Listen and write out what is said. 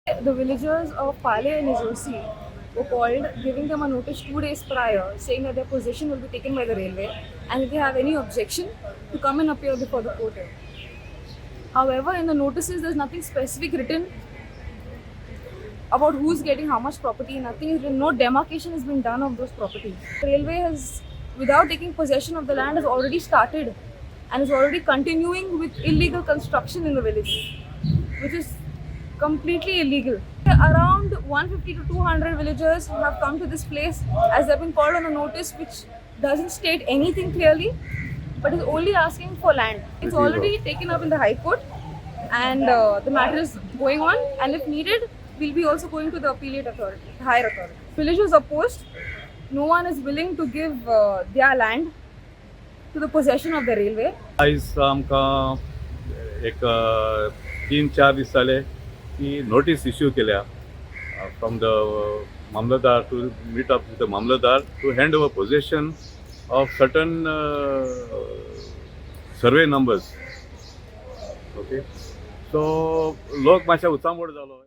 The villagers of Pale and Nijosi were called, giving them a notice 2 days prior, saying that their possession will be taken by the railway, and if they have any objection, to come and appear before the court. However, in the notices, there's nothing specific written about who's getting how much property. Nothing is written. No demarcation has been done of those properties. The railway has, without taking possession of the land, has already started and is already continuing with illegal construction in the village, which is completely illegal. Around 150 to 200 villagers have come to this place as they've been called on a notice which doesn't state anything clearly, but is only asking for land. It's already taken up in the High Court, and the matter is going on. And if needed, we'll be also going to the appellate authority, the higher authority. Villagers opposed. No one is willing to give their land to the possession of the railway. आयज आमकां एक 3-4 days जाले की notice issue केल्या from the mamlatdar to meet up with the mamlatdar to hand over possession of certain survey numbers. Okay, so लोक मातशे उत्सामोड जालो.